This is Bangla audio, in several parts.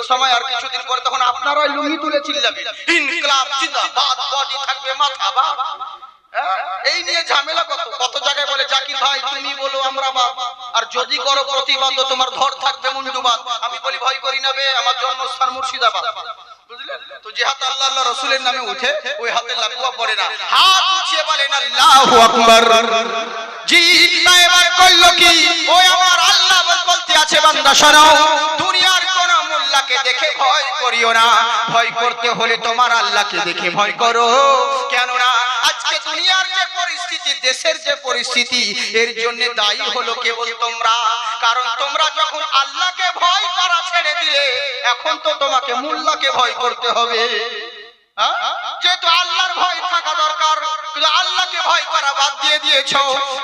সময় আর কিছুদিন পরে তখন আপনারাই লুঙ্গি তুলে চিল্লাবেন ইনকিলাব জিন্দাবাদ, বডি থাকবে মাথা বাদ। এই নিয়ে ঝামেলা কত জায়গায় বলে জাকির ভাই তুমি বলো আমরা বাদ, আর যদি করো প্রতিবাদ তোমার ধর থাকবে মুন্ডুবাদ। আমি বলি ভয় করি না বে, আমার জন্মস্থান মুর্শিদাবাদ, বুঝলেন তো। যে হাত আল্লাহ আল্লাহ রাসূলের নামে উঠে ওই হাতে লাকুয়া পড়ে না, হাত উঠিয়ে বলেন আল্লাহু আকবার। জি এবার কইলো কি ওই আমার আল্লাহ বলতে আছে বান্দা শোনো, দুনিয়ার কোন মোল্লাকে দেখে ভয় করিও না, ভয় করতে হলে তোমার আল্লাহকে দেখে ভয় করো। কেন না আজকে দুনিয়ার যে পরিস্থিতি, দেশের যে পরিস্থিতি, এর জন্য দায়ী হলো কেবল তোমরা। কারণ তোমরা যখন আল্লাহকে ভয় করা ছেড়ে দিলে, এখন তো তোমাকে মোল্লাকে ভয় করতে হবে। যেহেতু আল্লাহর ভয় থাকা দরকার, কিন্তু আল্লাহকে ভয় করা বাদ দিয়ে দিয়েছো,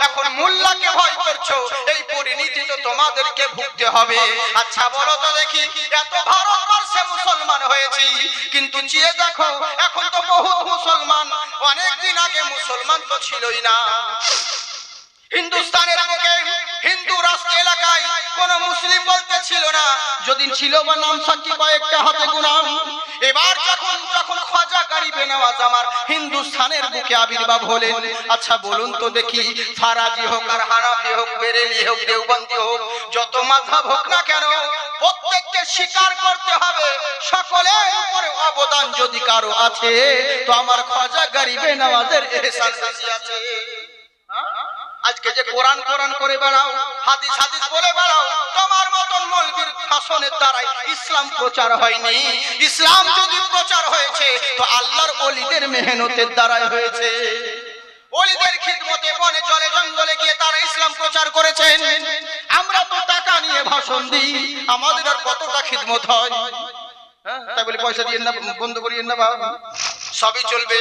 এখন মোল্লাকে ভয় করছো, এই পরিণতি তো তোমাদেরকে ভুগতে হবে। আচ্ছা বলো তো দেখি, এত ভারতবর্ষে মুসলমান হয়েছি, কিন্তু চেয়ে দেখো এখন তো বহুত মুসলমান, অনেকদিন আগে মুসলমান তো ছিলই না। হিন্দুস্তানের বুকে হিন্দু রাষ্ট্র এলাকায় কোন মুসলিম বলতে ছিল না, যদি ছিল বা নাম সাক্ষী কয়েকটা হাতে গোনা। এবার যখন খাজা গরিবে নওয়াজ আমার হিন্দুস্তানের বুকে আবির্ভাব হলেন, আচ্ছা বলুন তো দেখি, ফারাজি হোক আর হানাফি হোক, বেরেলি হোক, দেওবন্দি হোক, যত মাযহাব হোক না কেন, প্রত্যেককে স্বীকার করতে হবে সকলের উপরে অবদান যদি কারো আছে, তো আমার খাজা গরিবে নওয়াজের এহসান বেশি আছে। আজকে যে কোরআন করে বেড়াও, হাদিস বলে বেড়াও, তোমার মতন মৌলবীর শাসনের দ্বারাই ইসলাম প্রচার হয়নি। ইসলাম যদি প্রচার হয়েছে তো আল্লাহর ওলিদের মেহনতের দ্বারাই হয়েছে। ওলিদের খিদমতে বনে জলে জঙ্গলে গিয়ে তারা ইসলাম প্রচার করেছেন। আমরা তো টাকা নিয়ে ভাষণ দিই, আমাদের আর কতটা খিদমত হয়? তাই বলে পয়সা দিয়ে না, বন্ধ করিয়ে না, সবই চলবে।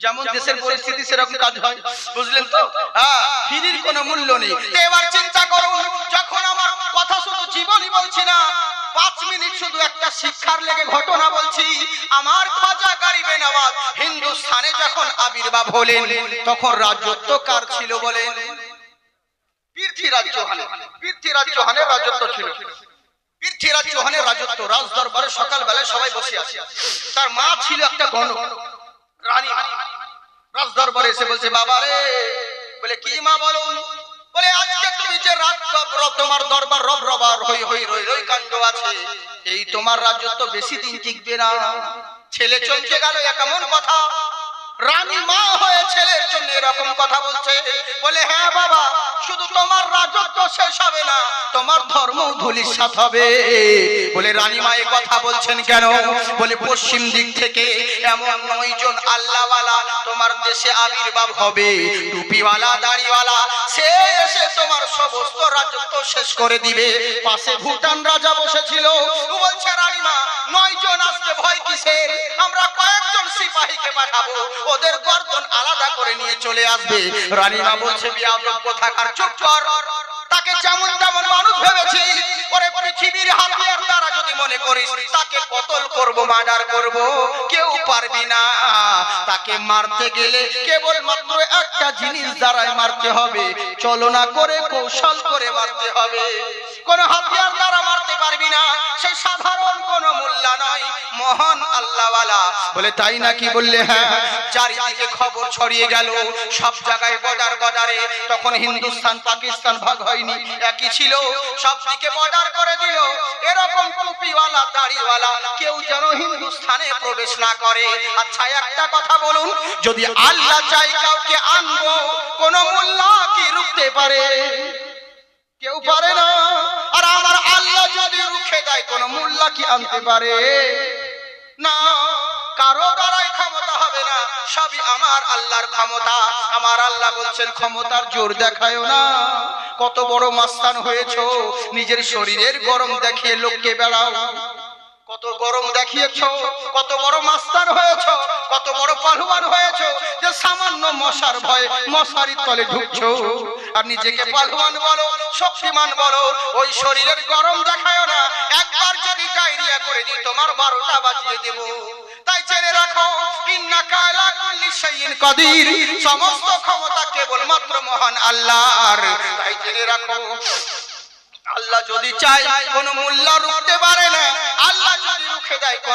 যেমন দেশের পরিস্থিতি সেরকম কাজ হয়, বুঝলেন তো। ফিরির কোনো মূল্য নেই। এবার চিন্তা করুন, যখন আমার কথা শুধু জীবনী বলছি না, 5 মিনিট শুধু একটা শিক্ষার লেগে ঘটনা বলছি। আমার খাজা গরিবে নওয়াজ হিন্দুস্তানে যখন আবির্ভাব হলেন, তখন রাজত্ব কার ছিল বলেন? পৃথ্বীরাজ চৌহানের রাজত্ব ছিল। পৃথ্বীরাজ চৌহানের রাজত্ব, রাজ দরবারে সকালবেলায় সবাই বসে আছে। তার মা ছিল একটা গণক রানী। রাজ দরবারে এসে বলছে, বাবা রে, বলে কি মা বলো? বলে আজকে তুমি যে তোমার দরবার রব হই কাণ্ড আছে, এই তোমার রাজত্ব বেশি দিন টিকবে না, ছেলে চলতে গেল, এমন কথা। রানী মা হয়ে ছেলের জন্য এরকম কথা বলছে। বলে হ্যাঁ বাবা, শুধু তোমার রাজত্ব শেষ হবে না, তোমার ধর্ম ধূলিসাৎ হবে। বলে রানী মা এই কথা বলছেন কেন? বলে পশ্চিম দিক থেকে এমন 9 জন আল্লাহওয়ালা তোমার দেশে আবির্ভাব হবে, টুপিওয়ালা দাড়িওয়ালা, সে এসে তোমার সমস্ত রাজত্ব শেষ করে দিবে। পাশে ভুটান রাজা বসেছিল, বলছে রানী মা 9 জন আসবে, ভয় কিসের? আমরা কয়েকজন সিপাহীকে পাঠাবো, ওদের গর্দন আলাদা করে নিয়ে চলে আসবে। রানীমা বলছে, বিয়াদব কোথাকার, চুপ কর। তাকে যেমন তেমন মানুষ ভেবেছি, ওরে পৃথিবীর হাতিয়ার দ্বারা যদি মনে করিস তাকে কতল করব, মার্ডার করব, কেউ পারবি না। তাকে মারতে গেলে কেবল মাত্র একটা জিনিস দ্বারাই মারতে হবে, চলনা করে, কৌশল করে মারতে হবে। কোন হাতিয়ার দ্বারা মারতে পারবি না, সে সাধারণ কোন মোল্লা নয়, মহান আল্লাহওয়ালা। বলে তাই নাকি? বললে হ্যাঁ। চারিদিকে খবর ছড়িয়ে গেল, সব জায়গায় বর্ডারে, তখন হিন্দুস্তান পাকিস্তান ভাগ হয়নি, একই ছিল, সব দিকে বর্ডার করে দিল। এরকম টুপিওয়ালা দাড়িওয়ালা কেউ যেন হিন্দুস্তানে প্রবেশ না করে। আচ্ছা একটা কথা বলুন, যদি আল্লাহ চাই কাউকে আনবো, কোন মোল্লা কি রুখতে পারে? কেউ পারে না। আর আমার আল্লাহ যদি রুখে দেয়, কোন মোল্লা কি আনতে পারে? না, কারো দ্বারাই ক্ষমতা হবে না, সবই আমার আল্লাহর ক্ষমতা। আমার আল্লাহ বলছেন, ক্ষমতার জোর দেখায়ও না। কত বড় মাস্তান হয়েছো, নিজের শরীরের গরম দেখিয়ে লোককে বেড়াও। কত গরম দেখিয়েছো, কত বড় মাস্তান হয়েছো, কত বড় পাহলওয়ান হয়েছো, যে সামান্য মশার ভয়ে মশারির তলে ঢুকছো। আর নিজেকে পাহলওয়ান বলো, শক্তিমান বলো, ওই শরীরের গরম দেখায়ও না। একবার যদি ডায়রিয়া করে দিই, তোমার 12টা বাজিয়ে দেব। তাই জেনে রাখো, ইন্নাকা আলা কুল্লি শাইইন কাদির, সমস্ত ক্ষমতা কেবলমাত্র মহান আল্লাহর। তাই জেনে রাখো, আল্লাহ যদি চায় কোন মোল্লা রুখতে পারে না। আল্লাহ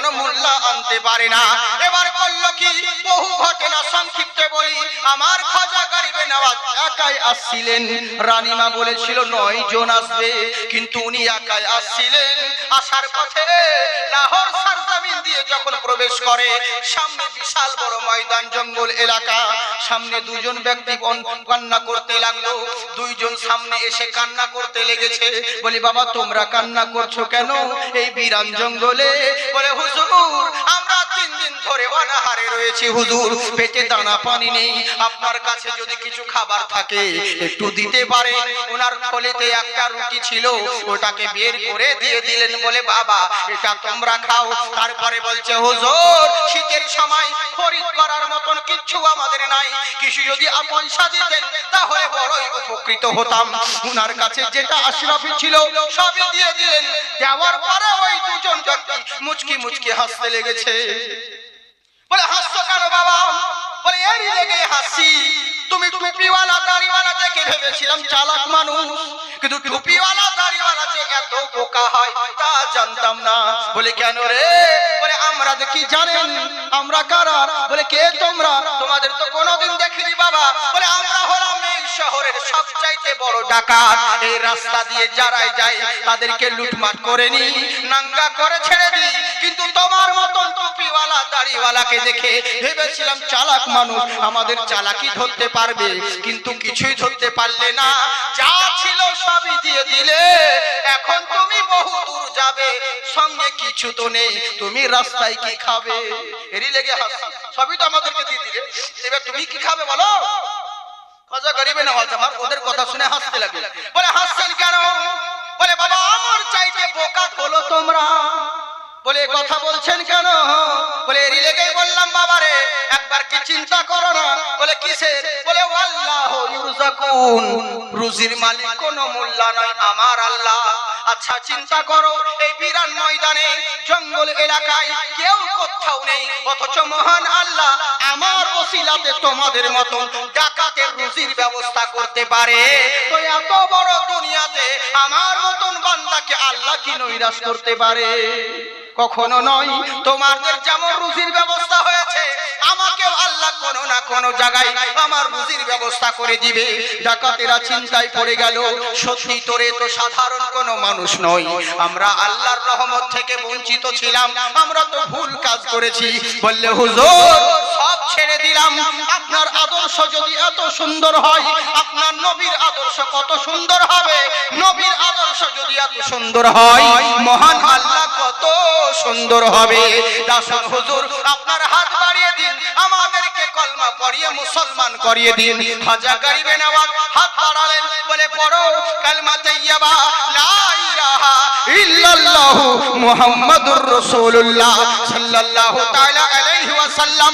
কোনো মোল্লা আনতে পারে না। এবার করলো কি, বহু ঘটনা সংক্ষিপ্তে বলি। আমার খাজা গরিবে নওয়াজ একাই আসছিলেন। রানীমা বলেছিল 9 জন আসবে, কিন্তু উনি একাই আসছিলেন। আসার পথে লাহোর সরজমিন দিয়ে যখন প্রবেশ করে, সামনে বিশাল বড় ময়দান, জঙ্গল এলাকা। সামনে 2 জন ব্যক্তি কান্না করতে লাগলো। 2 জন সামনে এসে কান্না করতে লেগেছে। বলি বাবা তোমরা কান্না করছো কেন এই বিরান জঙ্গলে? বলে হুজুর আমরা 3 দিন ধরে অনাহারে রয়েছি হুজুর, পেটে দানা পানি নেই। আপনার কাছে যদি কিছু খাবার থাকে একটু দিতে পারেন। ওনার থলেতে একটা রুটি ছিল, ওটাকে বের করে দিয়ে দিলেন। বলে বাবা এটা তোমরা খাও। তারপরে বলছে হুজুর শীতের সময় খরিদ করার মতন কিচ্ছু আমাদের নাই, কিছু যদি পয়সা দিতেন তাহলে বড়ই উপকৃত হতাম। ওনার কাছে যেটা আশরাফি ছিল সবই দিয়ে দিলেন। দেওয়ার পরে ওই 2 জন ব্যক্তি মুচকি মুচকি হাসতে লেগেছে। বলে হাসছো কেন বাবা? বলে এরই লেগে হাসি। তুমি টুপিওয়ালা দাড়িওয়ালা দেখে ভেবেছিলাম চালাক মানুষ, কিন্তু টুপিওয়ালা দাড়িওয়ালা যে এত বোকা হয় তা জানতাম না। বলে কেন রে? বলে আমরা দেখি জানেন আমরা কারা? বলে কে তোমরা? তোমাদের তো কোনোদিন দেখিনি বাবা। বলে আমরা হলাম এই শহরের সবচাইতে বড় ডাকাত। এই রাস্তা দিয়ে যারাই যায় তাদেরকে লুটমাট করে নি, নাঙ্গা করে ছেড়ে দিই। কিন্তু তোমার মতন টুপিওয়ালা দাড়িওয়ালাকে দেখে ভেবেছিলাম চালাক মানুষ, আমাদের চালাকি ধরতে পারবে, কিন্তু কিছুই ধরতে পারলে না। যা ছিল সবই দিয়ে দিলে। এখন তুমি বহু দূর যাবে, সঙ্গে কিছু তো নেই, তুমি রাস্তায় কি খাবে? এরই লেগে হাসি। সবই তো আমাদেরকে দিয়ে দিলে, এবার তুমি কি খাবে বলো? খাজা গরিবে নওয়াজ আমার ওদের কথা শুনে হাসতে লাগলো। বলে হাসছেন কেন? বলে বাবা আমার চাইতে বোকা হলো তোমরা। বলে কথা বলছেন কেন? বলে এরই লেগেই বললাম বাবা রে একবার কি চিন্তা করো না। বলে কিসের? বলে আল্লাহু ইরযাকুন, রুজির মালিক কোনো মোল্লা নয়, আমার আল্লাহ। আচ্ছা চিন্তা করো, এই বিরান ময়দানে জঙ্গল এলাকায় কেউ কোথাও নেই, অথচ মহান আল্লাহ আমার ওসিলাতে তোমাদের মতন ডাকাতের রুজির ব্যবস্থা করতে পারে। তো এত বড় দুনিয়াতে আমার মতন বান্দাকে আল্লাহ কি নৈরাশ করতে পারে? কখনো নয়। তোমাদের যেমন রুজির ব্যবস্থা হয়েছে, আমাকেও আল্লাহ কোনো না কোনো জায়গায় আমার রুজির ব্যবস্থা করে দিবে। ডাকাতেরা চিন্তায় পড়ে গেল, সত্যি তোরে তো সাধারণ কোনো মানুষ নয়, আমরা আল্লাহর রহমত থেকে বঞ্চিত ছিলাম, আমরা তো ভুল কাজ করেছি। বললে হুজুর সব ছেড়ে দিলাম, আপনার আদর্শ যদি এত সুন্দর হয়, আপনার নবীর আদর্শ কত সুন্দর হবে। নবীর আদর্শ যদি এত সুন্দর হয়, মহান আল্লাহ কত সুন্দর হবে। দাসন হুজুর আপনার হাত বাড়িয়ে দিন, আমাদেরকে কলমা পড়িয়ে মুসলমান করিয়ে দিন। খাজা গরিবে নওয়াজ হাত বাড়ালেন। বলে পড়ো কালমা তাইয়্যিবা লা ইলাহা ইল্লাল্লাহু মুহাম্মাদুর রাসূলুল্লাহ সাল্লাল্লাহু তাআলা আলাইহি ওয়াসাল্লাম।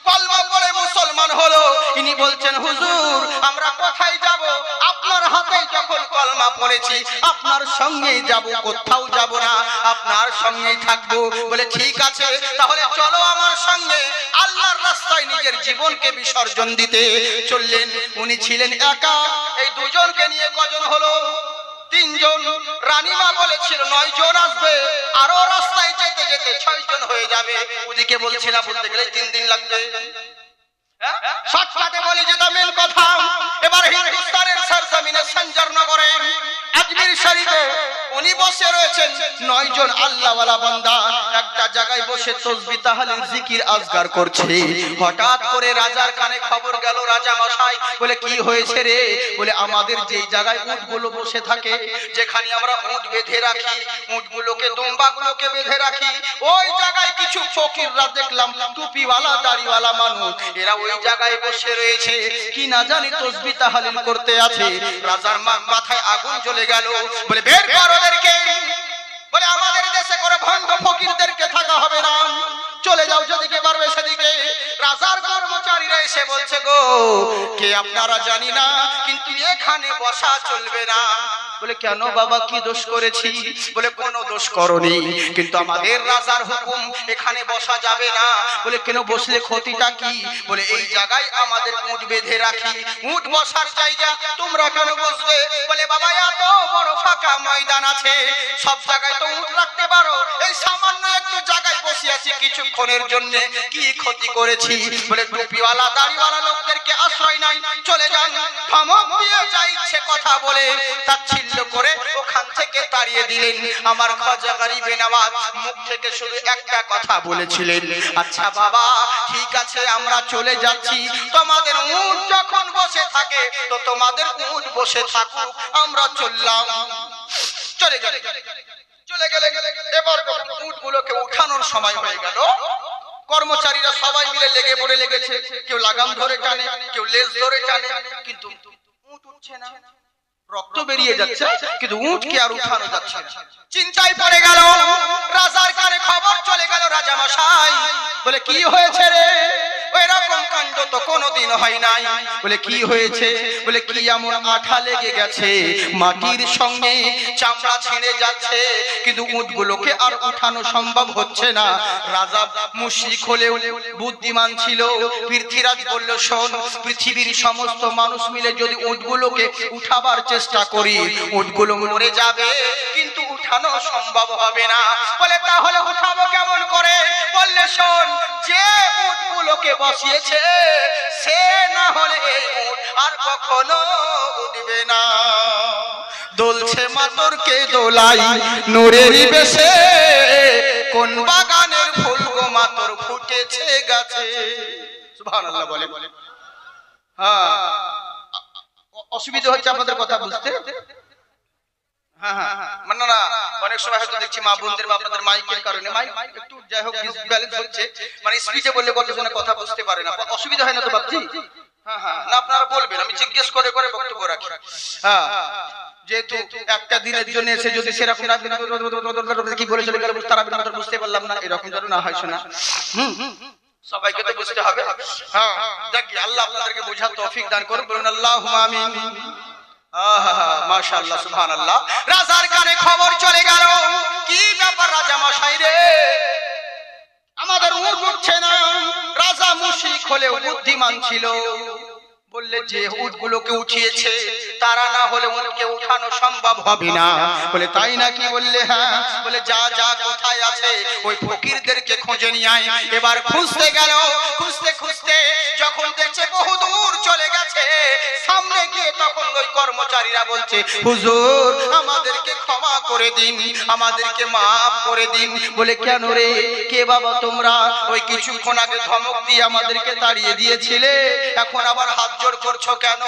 কলমা পড়ে মুসলমান হলো। ইনি বলছেন হুজুর আমরা কোথায় যাব? আপনার হাতে যখন কলমা পড়েছি আপনার সঙ্গেই যাব, কোথাও যাব না, আপনার সঙ্গেই থাকবো। বলে ঠিক আছে তাহলে চলো আমার সঙ্গে। আল্লাহর রাস্তায় নিজের জীবনকে বিসর্জন দিতে চললেন। উনি ছিলেন একা। এই 2 জনকে নিয়ে কজন হলো? 3 জন। রানীমা বলেছিল 9 জন আসবে, আরো রাস্তায় যেতে যেতে 6 জন হয়ে যাবে। ওদিকে বলছি না, বলতে গেলে 3 দিন লাগবে। শর্টকাটে বলি যেটা মেন কথা। এবার হিন্দুস্তানের সরজমিনে সঞ্জর নগরে আজমির শরীফে উনি বসে রয়েছেন। 9 জন আল্লাহওয়ালা বান্দা একটা জায়গায় বসে তাসবিহ তাহলিল জিকির আজকার করছে। হঠাৎ করে রাজার কানে খবর গেল। রাজা মশাই বলে কি হয়েছে রে? বলে আমাদের যেই জায়গায় উটগুলো বসে থাকে, যেখানে আমরা উট বেঁধে রাখি, উটগুলোকে দুম্বাগুলোকে বেঁধে রাখি, ওই জায়গায় কিছু ফকিররা দেখলাম টুপিওয়ালা দাড়িওয়ালা মানুষ, এরা ওই জায়গায় বসে রয়েছে, কি না জানি তাসবিহ তাহলিল করতে আছে। রাজার মাথায় আগুন জ্বলে গেল। বলে বের কর ওদেরকে। বলে আমাদের দেশে করে ভণ্ড ফকিরদেরকে থাকা হবে না, চলে যাও যেদিকে পারবে সেদিকে। রাজার কর্মচারীরা এসে বলছে গো কে আপনারা জানি না, কিন্তু এখানে বসা চলবে না। বলে কেন বাবা কি দোষ করেছি? বলে কোনো দোষ করনি, কিন্তু আমাদের রাজার হুকুম এখানে বসা যাবে না। বলে কেন বসলে ক্ষতিটা কি? বলে এই জায়গায় আমাদের উট বেঁধে রাখি, উট বসার জায়গা, তোমরা কেন বসবে? বলে বাবা এত বড় ফাঁকা ময়দান আছে, সব জায়গায় তো উট রাখতে পারো, এই সামান্য একটু জায়গায় কিছুক্ষণের জন্য কি ক্ষতি করেছি? বলে টুপিওয়ালা দাড়িওয়ালা লোকদেরকে আশ্রয় নাই, চলে যান। ধমক দিয়ে যা ইচ্ছে কথা বলে তাচ্ছিল্য করে ওখান থেকে তাড়িয়ে দিলেন। আমার খাজা গরিবে নওয়াজ মুখ থেকে শুধু একটা কথা বলেছিলেন, আচ্ছা বাবা ঠিক আছে আমরা চলে যাচ্ছি, তোমাদের উট যখন বসে থাকে তো তোমাদের উট বসে থাকুক, আমরা চললাম। চলে গেলেন। এবার উটগুলোকে উঠানোর সময় হয়ে গেল। কর্মচারীরা সবাই মিলে লেগে পড়ে লেগেছে, কেউ লাগাম ধরে টানে, কেউ লেজ ধরে টানে, কিন্তু উট উঠছে না। রক্ত বেরিয়ে যাচ্ছে কিন্তু উটকে আর উঠানো যাচ্ছে না। চিন্তায় পড়ে গেল। রাজার কানে খবর চলে গেল, রাজা মশাই বলে কি হয়েছে রে? এরকম কাণ্ড তো কোনোদিন হয় নাই। বলে কি হয়েছে? বলে কি এমন আঠা লেগে গেছে, মাটির সঙ্গে চামড়া ছিঁড়ে যাচ্ছে, কিন্তু উটগুলোকে আর উঠানো সম্ভব হচ্ছে না। রাজা মুশরিক হলেও বুদ্ধিমান ছিল। পৃথ্বীরাজ বলল, শোন, পৃথিবীর সমস্ত মানুষ মিলে যদি উটগুলোকে উঠাবার চেষ্টা করি, উটগুলো মরে যাবে, কিন্তু উঠানো সম্ভব হবে না। বলে তাহলে উঠাবো কেমন করে? বললে শোন, যে উটগুলোকে বসিয়েছে সে না হলে এই উট আর কখনো উঠবে না। দোলছে মাতরকে দোলাই নূরেরই বেশে, কোন বাগানের ফুল গো মাতর ফুটেছে গাছে। সুবহানাল্লাহ বলে। হ্যাঁ, অসুবিধা হচ্ছে আপনাদের কথা বুঝতে? হ্যাঁ হ্যাঁ, মানে না অনেক সময় হয়তো দেখছি মা বোনদের বা আপনাদের মাইকের কারণে মাইক একটু যাই হোক ডিসব্যালেন্স হচ্ছে, মানে স্পিচে বললে কতজনে কথা বুঝতে পারে না। অসুবিধা হয় না তো বাপজি? হ্যাঁ হ্যাঁ, না আপনারা বলবেন, আমি জিজ্ঞেস করে করে বক্তব্য রাখি। হ্যাঁ, যেহেতু একটা দিনের জন্য এসে যদি সেরকম কি বলে চলে গেল তারা বুঝতে পারলাম না, এরকম যেন না হয়। শোনা সবাইকে তো বুঝতে হবে। হ্যাঁ, যাক আল্লাহ আপনাদেরকে বোঝার তৌফিক দান করুন, বলুন আল্লাহুম্মা আমিন। মাশাআল্লাহ, সুবহানাল্লাহ। রাজার কানে খবর চলে গেল, কি ব্যাপার রাজা মশাই রে, আমাদের উট উঠছে না। রাজা মুশরিক হলেও বুদ্ধিমান ছিল, বললে যে উটগুলোকে উঠিয়েছে তারা না হলে উটকে উঠানো সম্ভব হবে না। বলে তাই নাকি? বললে হ্যাঁ। বলে যা যা কোথায় আছে ওই ফকিরদেরকে খুঁজে নিয়ে আয়। এবার খুঁজতে গেল, খুঁজতে খুঁজতে যখন দেখছে বহু দূর চলে গেছে, সামনে গিয়ে তখন ওই কর্মচারীরা বলছে, হুজুর আমাদেরকে ক্ষমা করে দিন, আমাদেরকে মাফ করে দিন। বলে কেন রে? কে বাবা তোমরা? ওই কিছুক্ষণ আগে ধমক দিয়ে আমাদেরকে তাড়িয়ে দিয়েছিলে, এখন আবার হাত জোড় করছো কেন?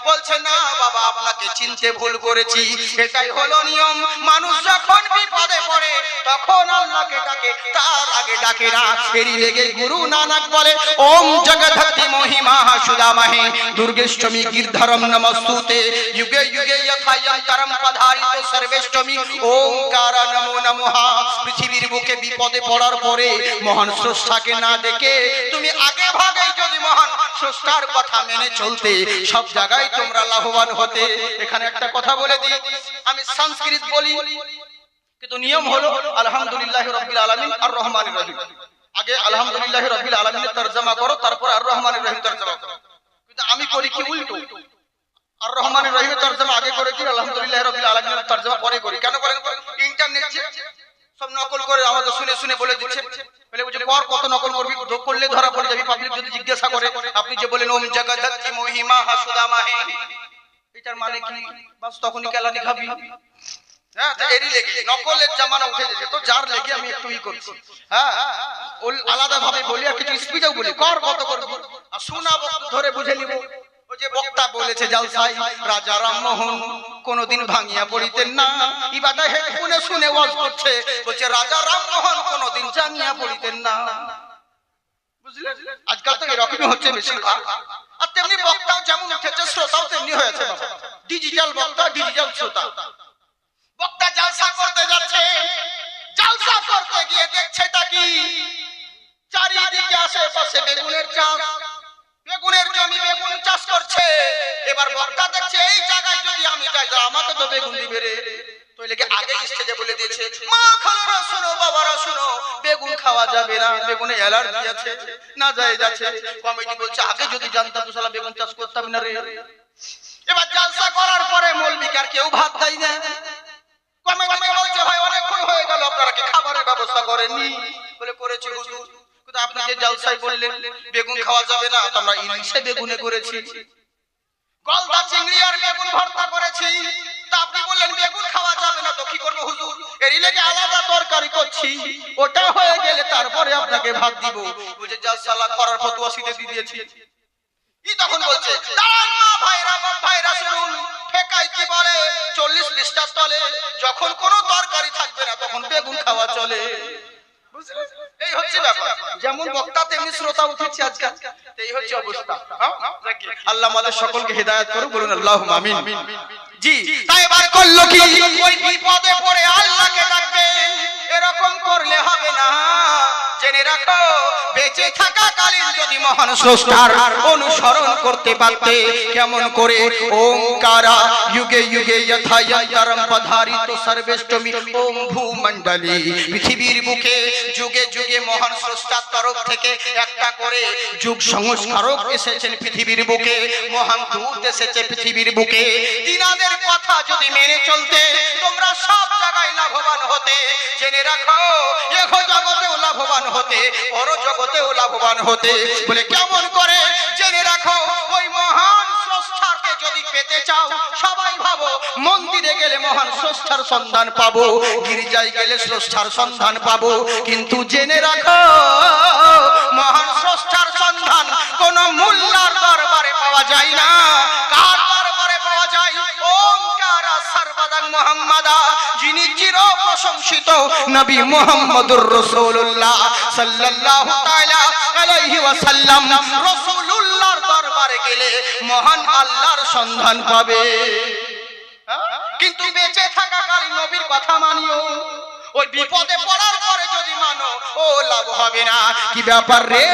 বলছে না বাবা, আপনাকে চিনতে ভুল করেছি, এটাই হলো নিয়ম। মানুষ যখন বিপদে পড়ে তখন আল্লাহকে ডাকে, তার আগে ডাকে না। এরই লেগে গুরু নানক বলে, ওম জগদ্ধি মহিমা সুদামহে দুর্গেষ্টমী গিরধরম নমস্তুতে যুগে যুগে যথায়ন্তরম পধারিত সর্বেষ্টমী ওমকার নমো নমঃ। পৃথিবীর বুকে বিপদে পড়ার পরে মহান স্রষ্টাকে না দেখে তুমি আগে ভাগে যদি মহান স্রষ্টার কথা মেনে চলতে, সব জায়গায় তোমরা লাভবান হতে। এখানে একটা কথা বলে দিই, আমি সংস্কৃত বলি কিন্তু নিয়ম হলো আলহামদুলিল্লাহ রাব্বিল আলামিন আর রহমানির রহিম। আগে আলহামদুলিল্লাহ রাব্বিল আলামিনের তরজমা করো, তারপর আর রহমানির রহিম তরজমা করো। কিন্তু আমি করি কি উল্টো, আর রহমানির রহিমের তরজমা আগে করে দিই, আলহামদুলিল্লাহ রাব্বিল আলামিনের তরজমা পরে করি। কেন করেন? ইন্টারনেট সব নকল করে আমাদের শুনে শুনে বলে দিচ্ছে। বলে বুঝে কর, কত নকল করবি, করলে ধরা পড়ে যাবি। পাবলিক যদি জিজ্ঞাসা করে, আপনি যে বলেন ওম জগদ্ধি মহিমা সুদামহে, এটার মানে কি? বাস তখনই কেলানি খাবি। হ্যাঁ, এরই লেগে নকলের জামানা উঠে গেছে, তো যার লেগে আমি একটু ই করছি। হ্যাঁ, আলাদা ভাবে বলি আর কিছু স্পিচেও বলি, কর কত করবি, আর শোনা ধরে বুঝে নিব। ওই যে বক্তা বলেছে জালসায়, রাজা রামমোহন কোনদিন ভাঙিয়া পড়িতেন না। ইবাদা হেডফোনে শুনে ওয়াজ করছে, বলছে রাজা রামমোহন কোনদিন জাঙ্গিয়া পড়িতেন না। বুঝলেন? আজকাল তো এরকমই হচ্ছে বেশিরভাগ। আর তেমনি বক্তাও যেমন উঠেছে, শ্রোতাও তেমনি হয়েছে। ডিজিটাল বক্তা, ডিজিটাল শ্রোতা। বক্তা জালসা করতে যাচ্ছে, জালসা করতে গিয়ে দেখছেটা কি? চারিদিকে আশেপাশে বেগুনের চাষ, বেগুনের জমি, বেগুন চাষ করছে। এবার বক্তা দেখছে এই জায়গায় যদি আমি যাই আমাকে তো বেগুন দিবে রে। তো লেগে আগে স্টেজে বলে দিয়েছে, মা খালারা শোনো, বাবারা শোনো, বেগুন খাওয়া যাবে না, বেগুনে অ্যালার্জি আছে, না যায় যাচ্ছে। কমিটি বলছে আগে যদি জানতাম তো শালা বেগুন চাষ করতাম না রে। এবার জালসা করার পরে মৌলবি আর কেউ ভাত দেয় না। কমিটি বলছে ভাই অনেকক্ষণ হয়ে গেল, আপনারা কি খাবারের ব্যবস্থা করেননি? বলে করেছি হুজুর, কিন্তু আপনি যে জলসায় বললেন বেগুন খাওয়া যাবে না, তো আমরা ইলিশে বেগুনে করেছি, গলদা চিংড়ি আর বেগুন ভর্তা করেছি, তা আপনি বললেন বেগুন খাওয়া যাবে না, তো কি করবো হুজুর? এর লেগে আলাদা তরকারি করছি, ওটা হয়ে গেলে তারপরে আপনাকে ভাত দিব। বুঝে যা সালা করার ফতোয়া সিধে দিয়ে দিয়েছি। ই তখন বলছে, দাঁড়ান মা ভাইরা, বাপ ভাইরা শুনুন, ফেকাই কি বলে 40 পৃষ্ঠার তলে যখন কোনো তরকারি থাকবে না তখন বেগুন খাওয়া চলে। এই হচ্ছে ব্যাপার, যেমন বক্তা তেমনি শ্রোতা উঠেছে আজকাল, এই হচ্ছে অবস্থা। আল্লাহ আমাদের সকলকে হেদায়েত করুন, বলুন আল্লাহুম্মা আমিন। জি, তাই এবার করলো কি, ওই বিপদে পড়ে আল্লাহকে ডাকবে, এরকম করলে হবে না। জেনে রাখো, বেঁচে থাকাকালীন যদি মহান স্রষ্টার অনুসরণ করতে পারতে, কেমন করে ওমকারা যুগে যুগে যথা যন্তরম পধারিত সর্বেষ্টমী ওম ভূমণ্ডলী, পৃথিবীর বুকে যুগে যুগে মহান স্রষ্টার তরফ থেকে একটা করে যুগ সংস্কারক এসেছেন পৃথিবীর বুকে, মহান দূত এসেছে পৃথিবীর বুকে। তিনাদের কথা যদি মেনে চলতে তোমরা সব জায়গায় লাভবান হতে। জেনে রাখো, এহ জগতেও লাভবান হতে, পর জগতেও লাভবান হতে। বলে কেমন করে? জেনে রাখো, ওই মহান স্রষ্টাকে যদি পেতে চাও, সবাই ভাবো মন্দিরে গেলে মহান স্রষ্টার সন্ধান পাবো, গির্জায় গেলে স্রষ্টার সন্ধান পাবো, কিন্তু জেনে রাখো মহান স্রষ্টার সন্ধান কোন মোল্লার দরবারে পাওয়া যায় না। কার দরবারে পাওয়া যায়? ওমকারা সর্বদাং মুহাম্মাদা, যিনি চির প্রশংসিত নবী মুহাম্মদুর রাসূলুল্লাহ সাল্লাল্লাহু তাআলা আলাইহি ওয়াসাল্লাম। রাসূলুল্লাহর দরবারে গেলে মহান আল্লাহর সন্ধান পাবে। কিন্তু বেঁচে থাকাকালীন নবীর কথা মানিও, ওই বিপদে পড়ার পরে যদি মানো, ও লাভ হবে না। কি ব্যাপার রে,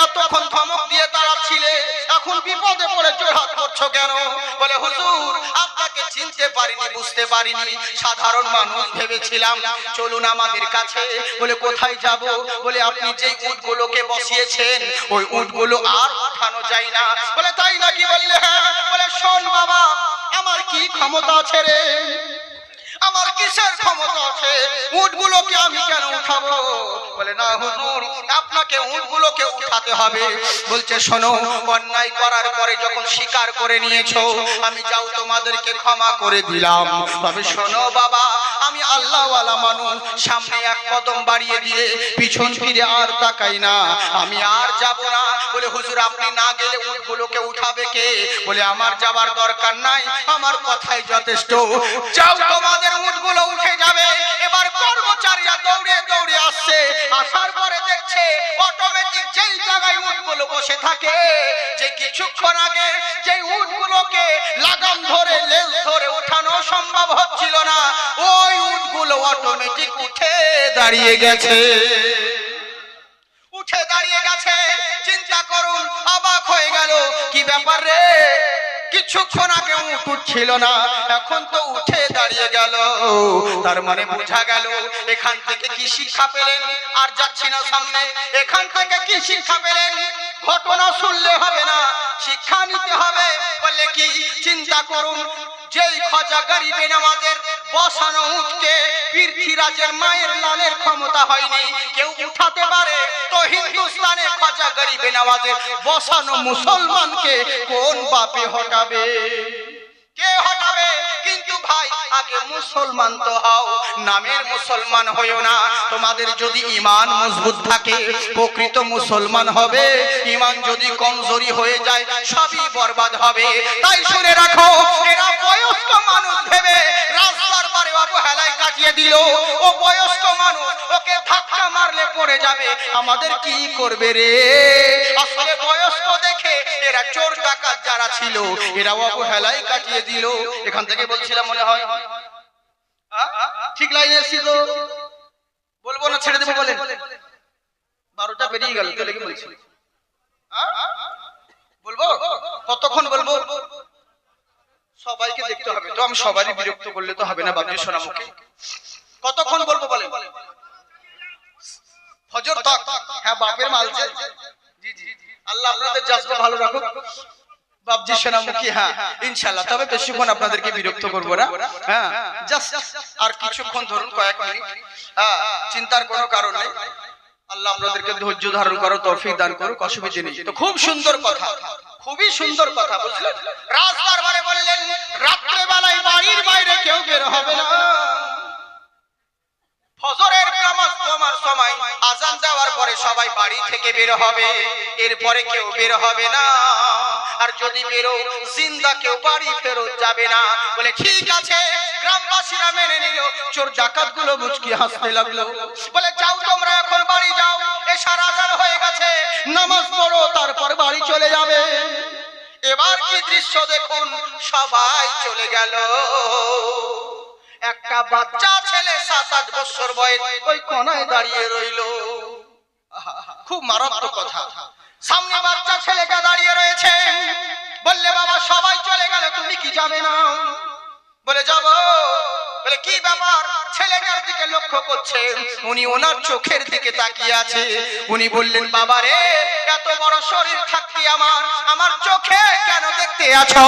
এতক্ষণ ধমক দিয়ে দাঁড়াচ্ছিলে, এখন বিপদে পড়ে জোড়হাত করছো কেন? বলে হুজুর, আপনাকে চিনতে পারিনি, বুঝতে পারিনি, সাধারণ মানুষ ভেবেছিলাম। চলুন আমাদের কাছে। বলে কোথায় যাব? বলে আপনি যে উটগুলোকে বসিয়েছেন ওই উটগুলো আর উঠানো যায় না। বলে তাই নাকি? বললে হ্যাঁ। বলে শোন বাবা, আমার কি ক্ষমতা আছে রে? আমার কিসের ক্ষমতা আছে? উটগুলোকে আমি কেন উঠাবো? বলে না হুজুর, আপনাকে উটগুলোকে উঠাতে হবে। বলছে শোনো, অন্যায় করার পরে যখন স্বীকার করে নিয়েছো, আমি যাও তোমাদেরকে ক্ষমা করে দিলাম। তবে শোনো বাবা, আমি আল্লাহওয়ালা মানুষ, সামনে এক কদম বাড়িয়ে দিলে পিছন ফিরে আর তাকাই না, আমি আর যাব না। বলে হুজুর, আপনি না গেলে উটগুলোকে উঠাবে কে? বলে আমার যাবার দরকার নাই, আমার কথাই যথেষ্ট। যাও, তোমাদের উটগুলো উঠে যাবে। এবার কর্মচারীরা দৌড়ে দৌড়ে আসছে, আসার পরে দেখছে অটোমেটিক যেই জায়গায় উটগুলো বসে থাকে, যে কিছুক্ষণ আগে যেই উটগুলোকে লাগাম ধরে লেজ ধরে উঠানো সম্ভব হচ্ছিল না, ওই উটগুলো অটোমেটিক উঠে দাঁড়িয়ে গেছে। উঠে দাঁড়িয়ে গেছে। চিন্তা করুন, অবাক হয়ে গেল, কি ব্যাপার রে, কিছুক্ষণ আগে উট উঠছিল না, এখন তো উঠে দাঁড়িয়ে গেল। তার মানে বোঝা গেল, এখান থেকে কি শিক্ষা পেলেন? আর যাচ্ছি না সামনে। এখান থেকে কি শিক্ষা পেলেন? ঘটনা শুনলে হবে না, শিক্ষা নিতে হবে। বলে কি? চিন্তা করুন, যেই খাজা গরিবে নওয়াজের বসানো উটকে পৃথ্বীরাজের মায়ের লালের ক্ষমতা হয়নি, কেউ উঠাতে পারে, তো হিন্দুস্তানের খাজা গরিবে নওয়াজের বসানো মুসলমানকে কোন বাপে হটাবে? কে হটাবে? কিন্তু ভাই, আগে মুসলমান তো হও, নামের মুসলমান হইও না। তোমাদের যদি ঈমান মজবুত থাকে, প্রকৃত মুসলমান হবে। ঈমান যদি কমজোরি হয়ে যায়, সবই বরবাদ হবে। তাই শুনে রাখো, এরা বয়স্ক মানুষ ভেবে রাস্তার পারে অবহেলায় কাটিয়ে দিল। ও বয়স্ক মানুষ, ওকে ধাক্কা মারলে পড়ে যাবে, আমাদের কি করবে রে? আসলে বয়স্ক দেখে এরা চোর ডাকাত যারা ছিল, এরা অবহেলায় কাটিয়ে দিল। এখান থেকে বলছিলাম মনে হয়, ঠিক লাইনে এসেছি তো? বলবো না ছেড়ে দেবো? বলেন। 12টা পেরিয়ে গেল, চলে কি বলছি? বলবো? কতক্ষণ বলবো? সবাইকে দেখতে হবে তো, আমি সবারই বিরক্ত করলে তো হবে না বাপজি সোনামুখী। কতক্ষণ বলবো বলেন? ফজর তক। হ্যাঁ, বাপের মাল যে। জি জি, আল্লাহ আপনাদের জাজবা ভালো রাখুক বাপজি সোনামুখী। হ্যাঁ ইনশাআল্লাহ, তবে বেশিক্ষণ আপনাদেরকে বিরক্ত করব না। হ্যাঁ, জাস্ট আর কিছুক্ষণ ধরুন, কয়েক মিনিট। হ্যাঁ, চিন্তার কোনো কারণ নেই। আল্লাহ আপনাদেরকে ধৈর্য ধারণ করার তৌফিক দান করুক, অসুবিধা নেই। তো খুব সুন্দর কথা, খুবই সুন্দর কথা বুঝলেন। রাজ দরবারে বললেন রাত্রে বেলায় বাড়ির বাইরে কেউ বের হবে না। ফজরের নামাজ পড়ার সময় আজান দেওয়ার পরে সবাই বাড়ি থেকে বের হবে, এরপরে কেউ বের হবে না। আর যদি বেরো জিন্দা কেউ বাড়ি ফেরত যাবে না। বলে ঠিক আছে। গ্রামবাসীরা মেনে নিল। চোর ডাকাত গুলো মুচকি হাসতে লাগলো। বলে যাও তোমরা এখন বাড়ি যাও, এশার আজান হয়ে গেছে, নামাজ পড়ো, তারপর বাড়ি চলে যাবে। এবার কি দৃশ্য দেখুন, সবাই চলে গেল। একটা বাচ্চা ছেলে 7-8 বছর বয়স ওই কোনায় দাঁড়িয়ে রইল। খুব মারাত্মক কথা। সামনে বাচ্চা ছেলেটা দাঁড়িয়ে রয়েছে। বললে বাবা সবাই চলে গেল, তুমি কি যাবে না? বলে যাব। বলে কি ব্যাপার? ছেলেটার দিকে লক্ষ্য করছে, উনি ওনার চোখের দিকে তাকিয়ে আছে। উনি বললেন বাবা রে, এত বড় শরীর থাকতে আমার চোখে কেন দেখতে আছো?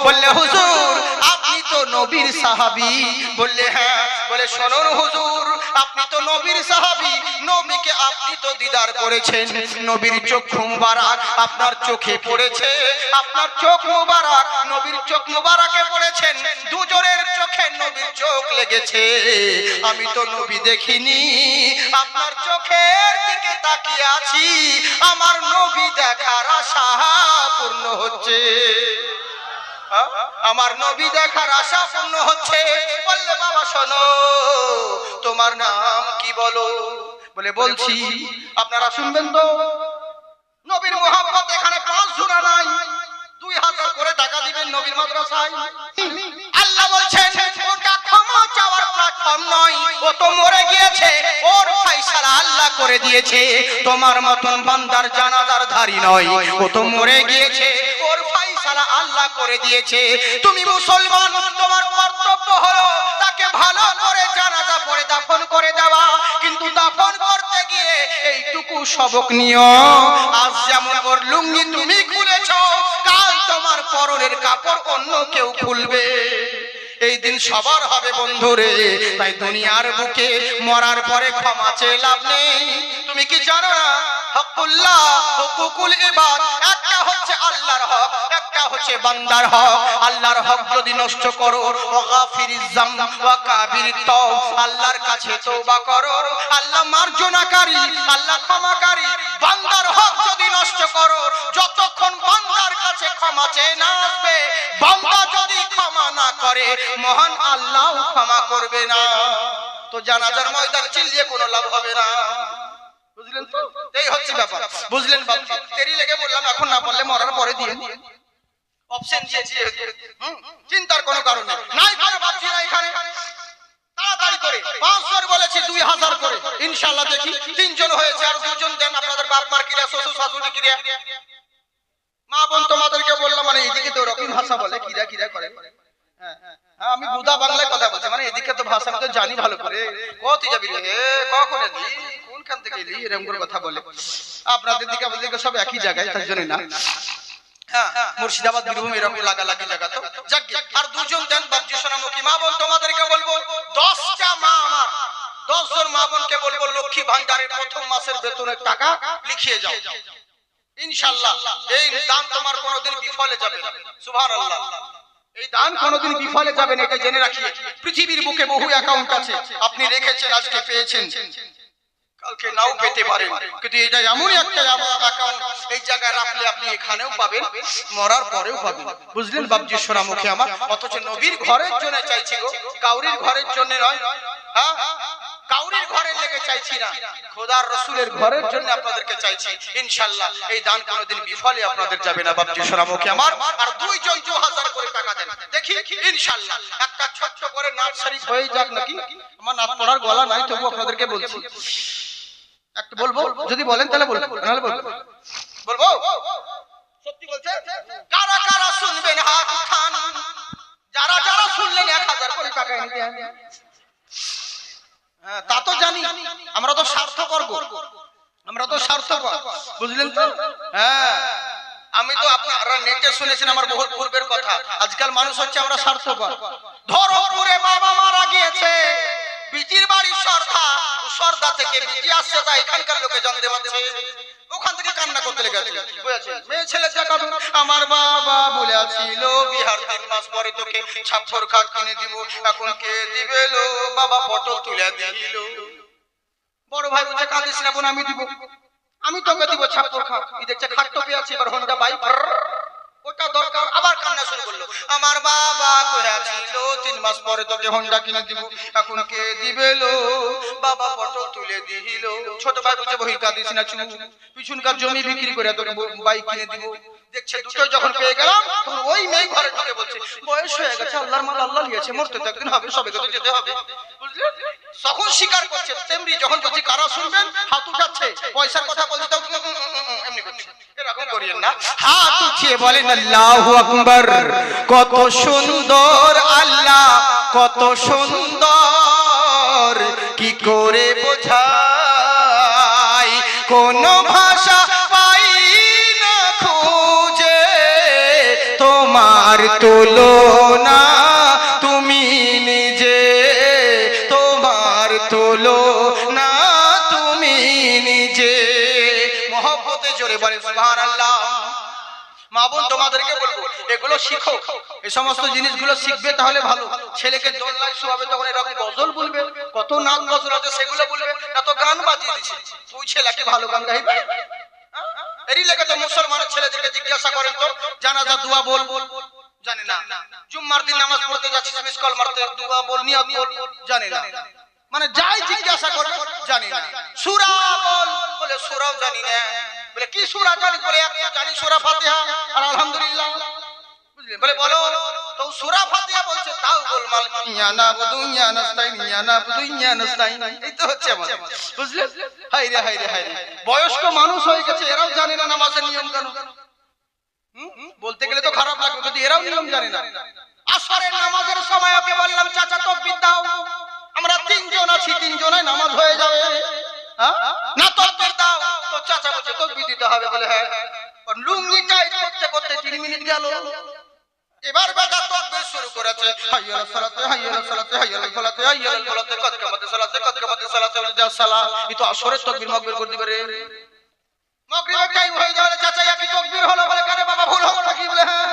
বললে হুজুর আপনি তো নবীর সাহাবী। বললে হ্যাঁ। বলে শুনুন হুজুর, আপনি তো নবীর সাহাবী, নবীকে আপনি তো দিদার করেছেন, নবীর চক্ষু মুবারক আপনার চোখে পড়েছে, আপনার চোখ মুবারক নবীর চোখ মুবারকে পড়েছেন, দুজনের চোখে নবীর চোখ লেগেছে। আমি তো নবী দেখিনি, আপনার চোখের দিকে তাকিয়ে আছি, আমার নবী দেখার আশা পূর্ণ হচ্ছে, আমার নবী দেখার আশা পূর্ণ হচ্ছে। বললে বাবা শোনো, তোমার নাম কি বলো? বলে বলছি। আপনারা শুনবেন তো? নবীর মুহাব্বত এখানে 5 জোড়া নাই, 2000 করে টাকা দিবেন নবীর মাদ্রাসায়। আল্লাহ বলছেন ওটা ক্ষমা চাওয়ার প্ল্যাটফর্ম নয়, ও তো মরে গিয়েছে, ওর ফয়সালা আল্লাহ করে দিয়েছে। তোমার মতন বান্দার জানাজার ধারী নয়, ও তো মরে গিয়েছে, ওর ফয়সালা আল্লাহ করে দিয়েছে। তুমি মুসলমান, তোমার কর্তব্য হলো তাকে ভালো করে জানাজা পড়ে দাফন করে দেওয়া। কিন্তু দাফন করতে গিয়ে এইটুকু সবক নিও, আজ যেমন ওর লুঙ্গি তুমি খুলেছো, কাল তোমার পরনের কাপড় অন্য কেউ খুলবে। এই দিন সবার হবে বন্ধুরে। তাই দুনিয়ার বুকে মরার পরে ক্ষমা চেয়ে লাভ নেই। তুমি কি জানো না হকুল্লাহ হুকুকুল ইবাদ, একটা হচ্ছে আল্লাহর হক, একটা হচ্ছে বান্দার হক। আল্লাহর হক যদি নষ্ট করো, ওয়াগাফিরিজ যাম ওয়া কাবিরিত তাওব, আল্লাহর কাছে তওবা করো, আল্লাহ মার্জনাকারী, আল্লাহ ক্ষমাকারী। বান্দার হক যদি নষ্ট করো, যতক্ষণ বান্দার কাছে ক্ষমা চেয়ে না আসবে, বান্দা যদি ক্ষমা না করে, মহান আল্লাহ ক্ষমা করবে না। তো জানাজার ময়দান চিল্লিয়ে কোনো লাভ হবে না। বুঝলেন তো? এই হচ্ছে ব্যাপার। বুঝলেন বাবা? দেরি লেগে বললাম, এখন না বললে মরার পরে দিয়ে অপশন দিয়েছি। চিন্তার কোনো কারণ নেই, নাই করে ভাবছি না এখানে। তাড়াতাড়ি করে 500 বলেছি, 2000 করে ইনশাআল্লাহ। দেখি 3 জন হয়েছে, আর 2 জন দেন। আপনাদের বাপ মার কিরা, শ্বশুর শাশুড়ি কিরা, মা বোন তোমাদেরকে বললাম, মানে এদিকে তো রকম ভাষা বলে, কিরা কিরা করে। হ্যাঁ আমি বুদা বাংলায় কথা বলছি, মানে এদিকে তো ভাষা আমি তো জানি ভালো করে। কতই যাবি রে, কখন এলি, কোনখান থেকে এলি, এরকম করে কথা বলে। আপনাদের দিকে আমাদের দিকে সব একই জায়গায়, তার জন্য না। হ্যাঁ মুর্শিদাবাদ বীরভূম এরকম লাগালাগি জায়গা। তো যাক, আর 2 জন দেন বাবজি সোনামুখী মা বোন। তোমাদেরকে বলবো 10টা মা, আমার 10 জন মা বোনকে বলবো লক্ষ্মী ভান্ডারের প্রথম মাসের বেতনের টাকা লিখিয়ে যাও ইনশাআল্লাহ। এই দান তোমার কোনোদিন বিফলে যাবে না। সুবহানাল্লাহ। এই দান কোনোদিন বিফলে যাবে না, এটা জেনে রাখিয়ে। পৃথিবীর বুকে বহু অ্যাকাউন্ট আছে, আপনি রেখেছেন, আজকে পেয়েছেন, কালকে নাও পেতে পারেন, কিন্তু এটা এমন একটা অ্যাকাউন্ট, এই জায়গায় রাখলে আপনি এখানেও পাবেন, মরার পরেও পাবেন। বুঝলেন বাবজি সোনামুখী আমার? অথচ নবীর ঘরের জন্য চাইছি গো, কাউরির ঘরের জন্য নয়। হ্যাঁ কাউরির ঘরে লেগে চাইছি না, খোদার রাসূলের ঘরের জন্য আপনাদেরকে চাইছি। ইনশাআল্লাহ এই দান কোনোদিন বিফলে আপনাদের যাবে না বাবজি সোনামুখী আমার। আর 2 জন 2000 করে টাকা দেন, দেখি ইনশাআল্লাহ একটা ছোট্ট করে নাচ শরীফ হয়ে যাক নাকি। আমার নাচ পড়ার গলা নাই, তবু আপনাদেরকে বলছি। একটা বলবো, যদি বলেন তাহলে বলবো, নাহলে বলবো। বলবো সত্যি বলছে। কারা কারা শুনবেন হাত উঠান, যারা যারা শুনলেন 1000 করে টাকা এনে দেন। হ্যাঁ তা তো জানি, আমরা তো স্বার্থপর, আমরা তো স্বার্থপর। বুঝলেন তো? হ্যাঁ আমি তো আপনারা নেটে শুনেছেন আমার বহুত পূর্বের কথা। আজকাল মানুষ হচ্ছে আমরা স্বার্থপর। ধরমপুরে বাবা মারা গিয়েছে, বিটির বাড়ি সর্দা, সর্দা থেকে বিটি আসছে, তাই এখানকার লোকে জানতে পারছে, ওখান থেকে কান্না করতে লেগেছে। মেয়ে ছেলে দেখাবো, আমার বাবা বলে আছিল বিহার 3 মাস পরে তোকে ছাপ্পর খাট কিনে দিব, এখন কে দিবে লো, বাবা পটল তুলে দিল। বড় ভাই বলছে কাঁদিস না বোন, আমি দিব, আমি তোকে দিব ছাপ্পর খাট। এই দেখছে খাট তো পেয়েছি, এবার হোন্ডা বাইক ওটা দরকার, আবার কান্না শুরু করলো, আমার বাবা কইছিল 3 মাস পরে তোকে হোন্ডা কিনে দিব, এখন কে দিবে লো, বাবা পটল তুলে দিল। ছোট ভাই বলছে বহি কাঁদিস না, পিছনকার জমি বিক্রি করে তোকে বাইক কিনে দিব। দেখছে দুটো যখন পেয়ে গেলাম, তখন ওই মেয়ে ঘরে ঢুকে বলছে বয়স হয়ে গেছে, আল্লাহর মাল আল্লাহ নিয়েছে, মরতে তো একদিন হবে, সবাইকে তো যেতে হবে, বুঝলে? তখন স্বীকার করছে। তেমনি যখন বলছি কারা শুনবেন, হাত উঠাচ্ছে, পয়সার কথা বলছি তো এমনি করছে। এরকম করিয়েন না, হাত উঠিয়ে বলেন আল্লাহু আকবার। কত সুন্দর আল্লাহ, কত সুন্দর, কি করে বোঝাই, কোন ভাষা পাই না খুঁজে, তোমার তুলনা তুমি নিজে, তোমার তুলনা তুমি নিজে। মহব্বতে জোরে বলে সুবহানাল্লাহ। মা বোন তোমাদেরকে বলবো, এগুলো শিখো, এই সমস্ত জিনিসগুলো শিখবে, তাহলে ভালো। ছেলেকে দোলনায় শোয়াবে, তখন এরকম গজল বলবে, কত নাচ গজল আছে সেগুলো বলবে, না তো গান বাজিয়ে দিচ্ছে, তুই ছেলেকে ভালো গান গাইবে। এরই লেগে তো মুসলমানের ছেলেদেরকে জিজ্ঞাসা করেন তো, জানাজা দোয়া বল, জানে না। জুম্মার দিন নামাজ পড়তে যাচ্ছিস, মিস কল মারতে, দোয়া বল, নিয়ত বল, জানে না। মানে যাই জিজ্ঞাসা করবে জানি না। সূরা বল, বলে সূরাও জানি না। বলে কি সূরা জানিস? বলে একটা জানি, সূরা ফাতিহা আর আলহামদুলিল্লাহ। বুঝলেন? বলে বলো তো, সূরা ফাতিহা বলছে, তাও গোলমাল, ইয়া নাবুদু ইয়া নাস্তাইন, ইয়া নাবুদু ইয়া নাস্তাইন, এই তো হচ্ছে আমাদের। বুঝলেন? হায় রে হায় রে হায় রে, বয়স্ক মানুষ হয়ে গেছে, এরাও জানে না নামাজের নিয়ম কানুন। বলতে গেলে তো খারাপ লাগবে যদি এরাও নিয়ম জানে না। আসরের নামাজের সময় ওকে বললাম চাচা তাকবীর দাও, আমরা 3 জন আছি, 3 জনায় নামাজ হয়ে যাবে, না তাকবীর দাও, তো চাচা বলছে তাকবীর দিতে হবে। বলে হ্যাঁ। লুঙ্গি টাইট করতে করতে 3 মিনিট গেল, এবার বেটা তাকবীর শুরু করেছে, হাইয়া আলাস সালাতে, হাইয়া আলাস সালাতে, হাইয়া আলাল ফালাতে, হাইয়া আলাল ফালাতে, কদ কামাতে সালাতে, কদ কামাতে সালাতে, যা সালাম। এই তো আসরের তাকবীর মাকবীর করে দিবে রে। মাগরিবের টাইম হয়ে যাবে, চাচা একই তাকবীর হলো। বলে কেন বাবা, ভুল হলো নাকি? বলে হ্যাঁ।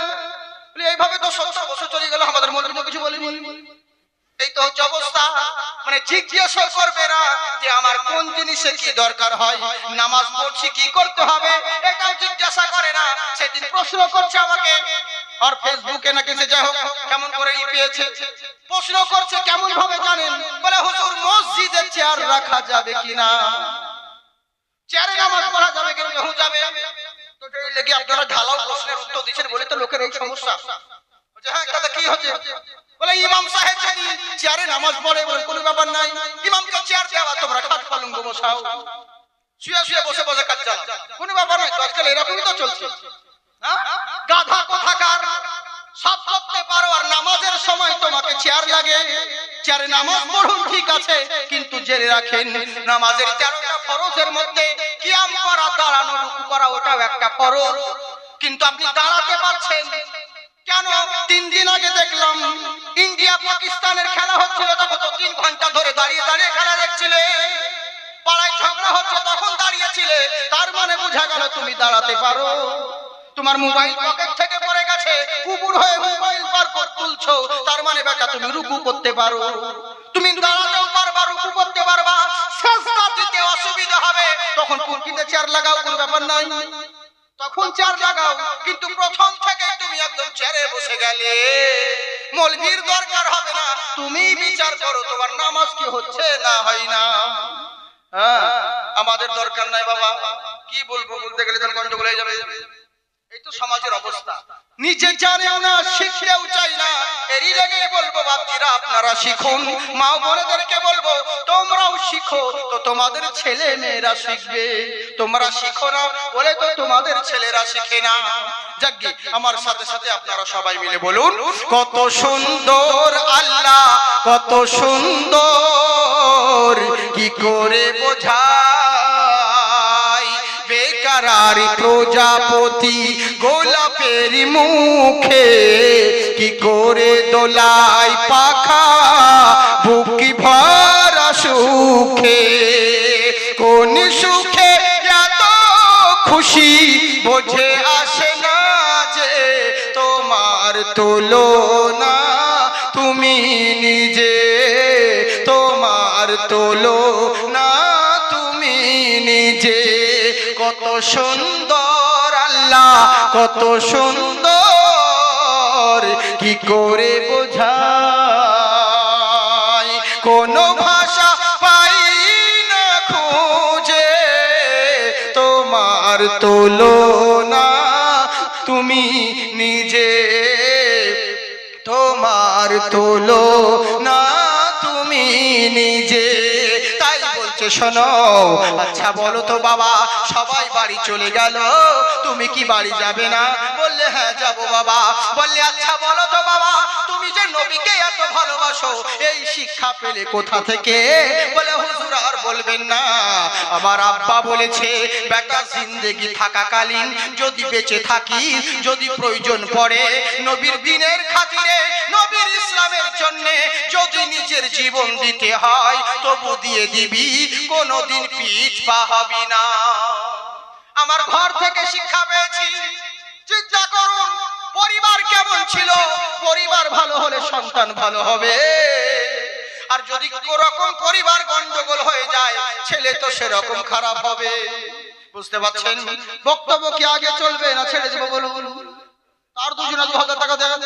বলে এইভাবে তো 70 বছর চলে গেল, আমাদের মনে কিছু বলিনি। এই তো হচ্ছে অবস্থা। মানে জিজ্ঞাসা করবে না যে আমার কোন জিনিসে কি দরকার হয়, নামাজ পড়ছি কি করতে হবে, এটাও জিজ্ঞাসা করে না। সেদিন প্রশ্ন করছে আমাকে, আর ফেসবুকে নাকি সে যাই হোক কেমন করে পেয়েছে, প্রশ্ন করছে কেমন ভাবে জানেন? বলে হুজুর মসজিদে চেয়ার রাখা যাবে কিনা, চেয়ারে নামাজ পড়া যাবে কিনা? হুজুর যাবে। তো এই লাগি আপনারা ঢালাও প্রশ্নের উত্তর দিচ্ছেন বলে তো লোকের এই সমস্যা। বলছে হ্যাঁ দাদা কি হচ্ছে? বলে ইমাম সাহেব যদি চেয়ারে নামাজ পড়ে, বলে কোনো ব্যাপার নাই, ইমামকে চেয়ার দেওয়া, তোমরা খাট পালঙ্গ বসাও, শুয়ে শুয়ে বসে বসে কাজ চালাও, কোনো ব্যাপার নাই। তো আজকাল এরকমই তো চলছে। গাধা কোথাকার, সব করতে পারো আর নামাজের সময় তোমাকে চেয়ার লাগে। চেয়ারে নামাজ পড়ুন ঠিক আছে, কিন্তু জেনে রাখেন নামাজের 13টা ফরজের মধ্যে কিয়াম করা, দাঁড়ানো, রুকু করা, ওটাও একটা ফরজ। কিন্তু আপনি দাঁড়াতে পারছেন কেন? 3 দিন আগে দেখলাম ইন্ডিয়া পাকিস্তানের খেলা হচ্ছিল, তখন তো 3 ঘন্টা ধরে দাঁড়িয়ে দাঁড়িয়ে খেলা দেখছিলে। পাড়ায় ঝগড়া হচ্ছে, তখন দাঁড়িয়েছিলে, তার মানে বোঝা গেল তুমি দাঁড়াতে পারো। তোমার মোবাইল পকেট থেকে পড়ে গেছে, উপর হয়ে মোবাইল বার করে তুলছো, তার মানে বেটা তুমি রুকু করতে পারো। তুমি দাঁড়াতেও পারবা, রুকু করতে পারবা, সিজদা দিতে অসুবিধা হবে, তখন কুরকিতে চেয়ার লাগাও, কোনো ব্যাপার নাই, তখন চেয়ার লাগাও। কিন্তু প্রথম থেকে তুমি একদম চেয়ারে বসে গেলে, মৌলভীর দরকার হবে না, তুমি বিচার করো তোমার নামাজ কি হচ্ছে না হয় না। আমাদের দরকার নাই বাবা, কি বলবো, বলতে গেলে তখন গন্ডগোল হয়ে যাবে। এই তো সমাজের অবস্থা, নিজে জানেও না, শিখতেও চাই না। এরই লেগে বলবো বাপজিরা আপনারা শিখুন, মা বোনেদেরকে বলবো তোমরাও শিখো, তো তোমাদের ছেলে মেয়েরা শিখবে। তোমরা শিখো না বলে তো তোমাদের ছেলেরা শিখে না। যাকগে, আমার সাথে সাথে আপনারা সবাই মিলে বলুন, কত সুন্দর আল্লাহ, কত সুন্দর, কি করে বোঝাই, বেকার প্রজাপতি গোলাপের মুখে, কি করে দোলাই পাখা বুকি ভরা সুখে, কোন সুখে এত খুশি বোঝে আসে না যে, তোমার তুলনা তুমি নিজে, তোমার তুলনা তুমি নিজে। কত সুন্দর আল্লাহ, কত সুন্দর, কি করে বোঝাই, কোন ভাষা পাই না খুঁজে, তোমার তুলনা তুমি নিজে, তোমার তুলনা তুমি নিজে। তাই বলছে শোনো, আচ্ছা বলো তো বাবা, সবাই বাড়ি চলে গেল, তুমি কি বাড়ি যাবে না? বললে হ্যাঁ যাবো বাবা। বললে আচ্ছা বলো তো বাবা, তুমি যে নবীকে এত ভালোবাসো, এই শিক্ষা পেলে কোথা থেকে? বলে হুজুর আর বলবেন না, আমার আব্বা বলেছে বেটা জিন্দেগি থাকাকালীন যদি বেঁচে থাকি, যদি প্রয়োজন পড়ে নবীর দ্বীনের খাতিরে, নবীর ইসলামের জন্য যদি নিজের জীবন দিতে হয় তবু দিয়ে দিবি, কোনোদিন পিছ পা হবি না। আমার ঘর থেকে শিক্ষা পেয়েছি, চিন্তা করুন পরিবার কেমন ছিল, পরিবার ভালো হলে সন্তান ভালো হবে, আর যদি কোরকম পরিবার গন্ডগোল হয়ে যায় ছেলে তো সেরকম খারাপ হবে। বুঝতে পারছেন? বক্তব্য কি আগে চলবে না ছেড়ে দেবো বলুন? তার 2000 টাকা দেন।